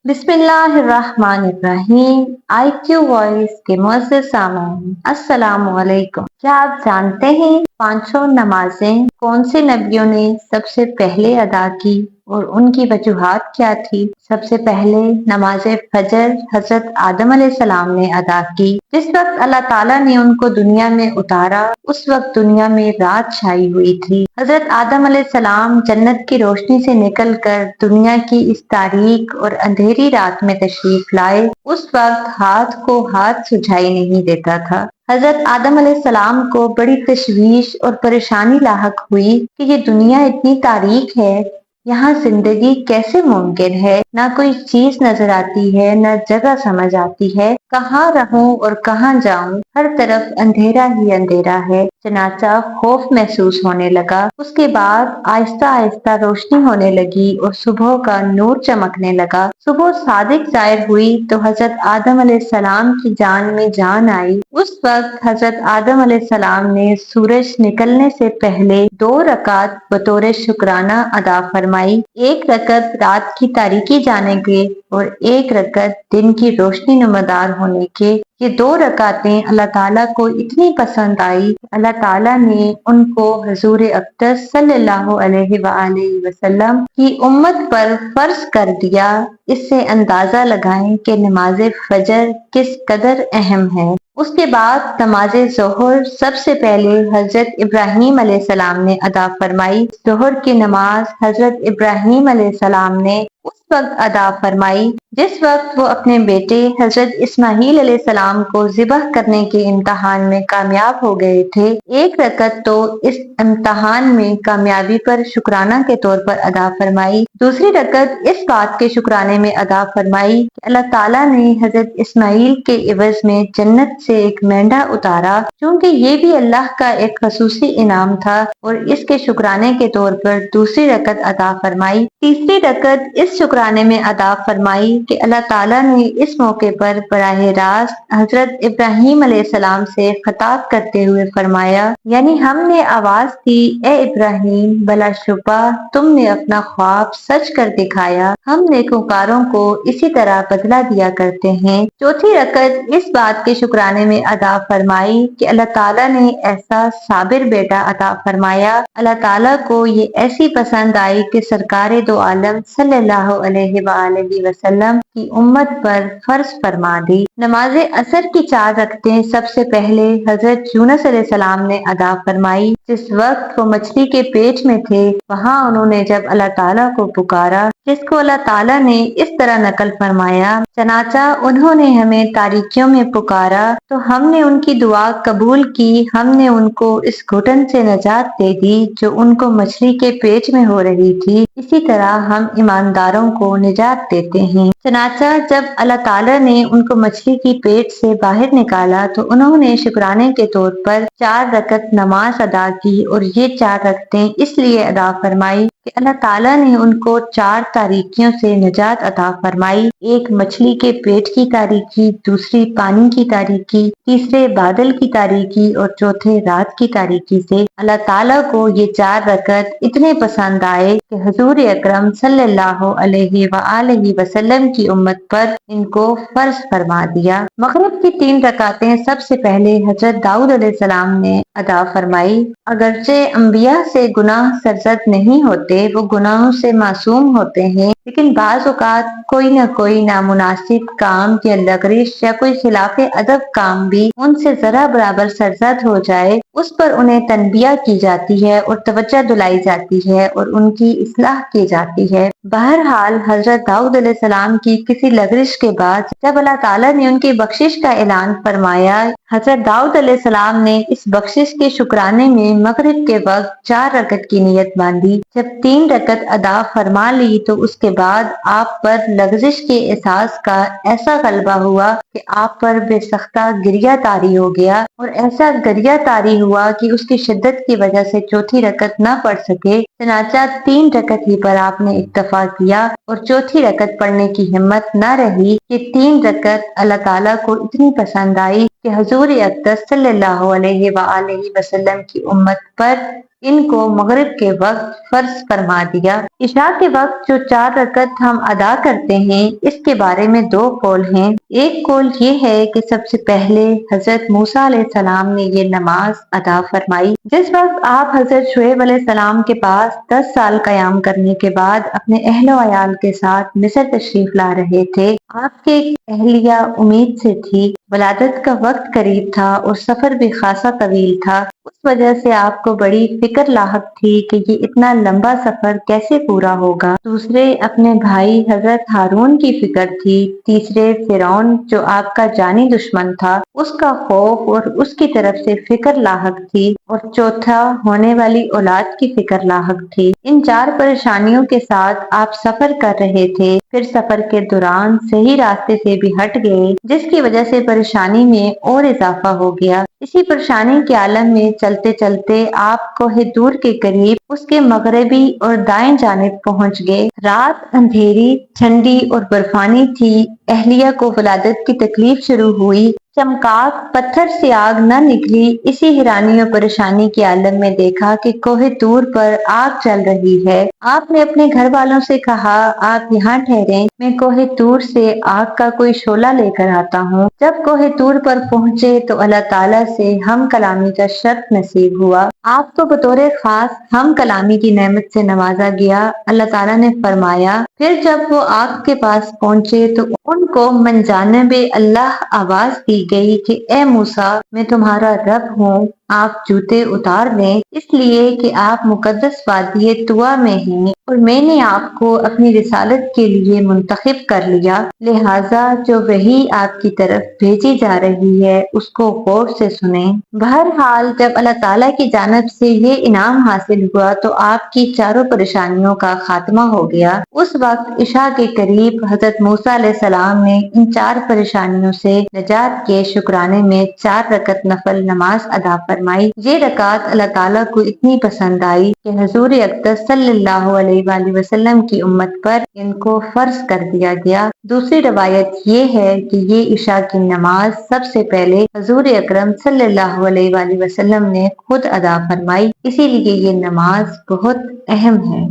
بسم اللہ الرحمن الرحیم۔ آئی کیو وائس کے معزز سامعین السلام علیکم۔ کیا آپ جانتے ہیں پانچوں نمازیں کون سے نبیوں نے سب سے پہلے ادا کی اور ان کی وجوہات کیا تھی؟ سب سے پہلے نماز فجر حضرت آدم علیہ السلام نے ادا کی۔ جس وقت اللہ تعالیٰ نے ان کو دنیا میں اتارا اس وقت دنیا میں رات چھائی ہوئی تھی۔ حضرت آدم علیہ السلام جنت کی روشنی سے نکل کر دنیا کی اس تاریک اور اندھیری رات میں تشریف لائے۔ اس وقت ہاتھ کو ہاتھ سجھائی نہیں دیتا تھا۔ حضرت آدم علیہ السلام کو بڑی تشویش اور پریشانی لاحق ہوئی کہ یہ دنیا اتنی تاریک ہے، یہاں زندگی کیسے ممکن ہے؟ نہ کوئی چیز نظر آتی ہے، نہ جگہ سمجھ آتی ہے، کہاں رہوں اور کہاں جاؤں؟ ہر طرف اندھیرا ہی اندھیرا ہے۔ چنانچہ خوف محسوس ہونے لگا۔ اس کے بعد آہستہ آہستہ روشنی ہونے لگی اور صبح کا نور چمکنے لگا۔ صبح صادق ظاہر ہوئی تو حضرت آدم علیہ السلام کی جان میں جان آئی۔ اس وقت حضرت آدم علیہ السلام نے سورج نکلنے سے پہلے 2 رکعت بطور شکرانہ ادا فرمائی۔ 1 رکعت رات کی تاریکی جانے کے اور 1 رکعت دن کی روشنی نمودار ہونے کے۔ یہ 2 رکعتیں اللہ تعالیٰ کو اتنی پسند آئی کہ اللہ تعالیٰ نے ان کو حضور اقدس صلی اللہ علیہ وآلہ وسلم کی امت پر فرض کر دیا۔ اس سے اندازہ لگائیں کہ نماز فجر کس قدر اہم ہے۔ اس کے بعد نماز ظہر سب سے پہلے حضرت ابراہیم علیہ السلام نے ادا فرمائی۔ ظہر کی نماز حضرت ابراہیم علیہ السلام نے اس وقت ادا فرمائی جس وقت وہ اپنے بیٹے حضرت اسماعیل علیہ السلام کو ذبح کرنے کے امتحان میں کامیاب ہو گئے تھے۔ 1 رکعت تو اس امتحان میں کامیابی پر شکرانہ کے طور پر ادا فرمائی۔ دوسری رکعت اس بات کے شکرانے میں ادا فرمائی کہ اللہ تعالیٰ نے حضرت اسماعیل کے عوض میں جنت سے ایک مینڈھا اتارا، چونکہ یہ بھی اللہ کا ایک خصوصی انعام تھا، اور اس کے شکرانے کے طور پر دوسری رکعت ادا فرمائی۔ تیسری رکعت اس شکرانے میں ادا فرمائی کہ اللہ تعالیٰ نے اس موقع پر براہ راست حضرت ابراہیم علیہ السلام سے خطاب کرتے ہوئے فرمایا، یعنی ہم نے آواز دی، اے ابراہیم، بلا شبہ تم نے اپنا خواب سچ کر دکھایا، ہم نیکوکاروں کو اسی طرح بدلہ دیا کرتے ہیں۔ چوتھی رکعت اس بات کے شکرانے میں ادا فرمائی کہ اللہ تعالیٰ نے ایسا صابر بیٹا عطا فرمایا۔ اللہ تعالیٰ کو یہ ایسی پسند آئی کہ سرکار دو عالم صلی اللہ علیہ وآلہ وسلم کی امت پر فرض فرما دی۔ نماز عصر کی 4 رکعتیں سب سے پہلے حضرت یونس علیہ السلام نے ادا فرمائی۔ جس وقت وہ مچھلی کے پیٹ میں تھے، وہاں انہوں نے جب اللہ تعالیٰ کو پکارا، جس کو اللہ تعالیٰ نے اس طرح نقل فرمایا، چنانچہ انہوں نے ہمیں تاریکیوں میں پکارا تو ہم نے ان کی دعا قبول کی، ہم نے ان کو اس گھٹن سے نجات دے دی جو ان کو مچھلی کے پیٹ میں ہو رہی تھی، اسی طرح ہم ایمانداروں کو نجات دیتے ہیں۔ چنانچہ جب اللہ تعالیٰ نے ان کو مچھلی کی پیٹ سے باہر نکالا تو انہوں نے شکرانے کے طور پر 4 رکعت نماز ادا کی، اور یہ 4 رکعتیں اس لیے ادا فرمائی کہ اللہ تعالیٰ نے ان کو 4 تاریکیوں سے نجات عطا فرمائی۔ ایک مچھلی کے پیٹ کی تاریکی، دوسری پانی کی تاریکی، تیسرے بادل کی تاریکی اور چوتھے رات کی تاریکی سے۔ اللہ تعالیٰ کو یہ 4 رکعت اتنے پسند آئے کہ حضور اکرم صلی اللہ علیہ وآلہ وسلم کی امت پر ان کو فرض فرما دیا۔ مغرب کی 3 رکعتیں سب سے پہلے حضرت داؤد علیہ السلام نے ادا فرمائی۔ اگرچہ انبیاء سے گناہ سرزد نہیں ہوتے، وہ گناہوں سے معصوم ہوتے ہیں، لیکن بعض اوقات کوئی نہ کوئی نامناسب کام یا لغزش یا کوئی خلاف ادب کام بھی ان سے ذرا برابر سرزد ہو جائے، اس پر انہیں تنبیہ کی جاتی ہے اور توجہ دلائی جاتی ہے اور ان کی اصلاح کی جاتی ہے۔ بہرحال حضرت داؤد علیہ السلام کی کسی لغزش کے بعد جب اللہ تعالیٰ نے ان کی بخشش کا اعلان فرمایا، حضرت داؤد علیہ السلام نے اس بخشش کے شکرانے میں مغرب کے وقت 4 رکعت کی نیت باندھی۔ جب 3 رکعت ادا فرما لی تو اس کے بعد آپ پر لغزش کے احساس کا ایسا غلبہ ہوا کہ آپ پر بے سختہ گریہ طاری ہو گیا، اور ایسا گریہ طاری ہوا کہ اس کی شدت کی وجہ سے چوتھی رکعت نہ پڑھ سکے، چنانچہ 3 رکعت ہی پر آپ نے اکتفا کیا اور چوتھی رکعت پڑھنے کی ہمت نہ رہی۔ یہ 3 رکعت اللہ تعالیٰ کو اتنی پسند آئی کہ حضور اقدس صلی اللہ علیہ وآلہ وسلم کی امت پر ان کو مغرب کے وقت فرض فرما دیا۔ عشاء کے وقت جو 4 رکعت ہم ادا کرتے ہیں اس کے بارے میں 2 قول ہیں۔ ایک قول یہ ہے کہ سب سے پہلے حضرت موسیٰ علیہ السلام نے یہ نماز ادا فرمائی جس وقت آپ حضرت شعیب علیہ السلام کے پاس 10 سال قیام کرنے کے بعد اپنے اہل و عیال کے ساتھ مصر تشریف لا رہے تھے۔ آپ کے اہلیہ امید سے تھی، ولادت کا وقت قریب تھا اور سفر بھی خاصا طویل تھا، اس وجہ سے آپ کو بڑی فکر لاحق تھی کہ یہ اتنا لمبا سفر کیسے پورا ہوگا۔ دوسرے اپنے بھائی حضرت ہارون کی فکر تھی، تیسرے فرعون جو آپ کا جانی دشمن تھا اس کا خوف اور اس کی طرف سے فکر لاحق تھی، اور چوتھا ہونے والی اولاد کی فکر لاحق تھی۔ ان 4 پریشانیوں کے ساتھ آپ سفر کر رہے تھے، پھر سفر کے دوران صحیح راستے سے بھی ہٹ گئے جس کی وجہ سے پریشانی میں اور اضافہ ہو گیا۔ اسی پریشانی کے عالم میں چلتے چلتے آپ کوہ طور کے قریب اس کے مغربی اور دائیں جانب پہنچ گئے۔ رات اندھیری، ٹھنڈی اور برفانی تھی۔ اہلیہ کو ولادت کی تکلیف شروع ہوئی۔ چمکاک پتھر سے آگ نہ نکلی۔ اسی حیرانی اور پریشانی کے عالم میں دیکھا کہ کوہ طور پر آگ چل رہی ہے۔ آپ نے اپنے گھر والوں سے کہا آپ یہاں ٹھہریں، میں کوہ طور سے آگ کا کوئی شعلہ لے کر آتا ہوں۔ جب کوہ طور پر پہنچے تو اللہ تعالیٰ سے ہم کلامی کا شرف نصیب ہوا۔ آپ کو بطور خاص ہم کلامی کی نعمت سے نوازا گیا۔ اللہ تعالیٰ نے فرمایا، پھر جب وہ آگ کے پاس پہنچے تو ان کو من جانب اللہ آواز دی گئی کہ اے موسیٰ، میں تمہارا رب ہوں، آپ جوتے اتار لیں، اس لیے کہ آپ مقدس وادی طویٰ میں ہیں اور میں نے آپ کو اپنی رسالت کے لیے منتخب کر لیا، لہٰذا جو وحی آپ کی طرف بھیجی جا رہی ہے اس کو غور سے سنیں۔ بہرحال جب اللہ تعالیٰ کی جانب سے یہ انعام حاصل ہوا تو آپ کی 4 پریشانیوں کا خاتمہ ہو گیا۔ اس وقت عشاء کے قریب حضرت موسیٰ علیہ السلام نے ان 4 پریشانیوں سے نجات کے شکرانے میں 4 رکعت نفل نماز ادا فرمائی۔ یہ رکعت اللہ تعالیٰ کو اتنی پسند آئی کہ حضور اقدس صلی اللہ علیہ وآلہ وسلم کی امت پر ان کو فرض کر دیا گیا۔ دوسری روایت یہ ہے کہ یہ عشاء کی نماز سب سے پہلے حضور اکرم صلی اللہ علیہ وآلہ وسلم نے خود ادا فرمائی، اسی لیے یہ نماز بہت اہم ہے۔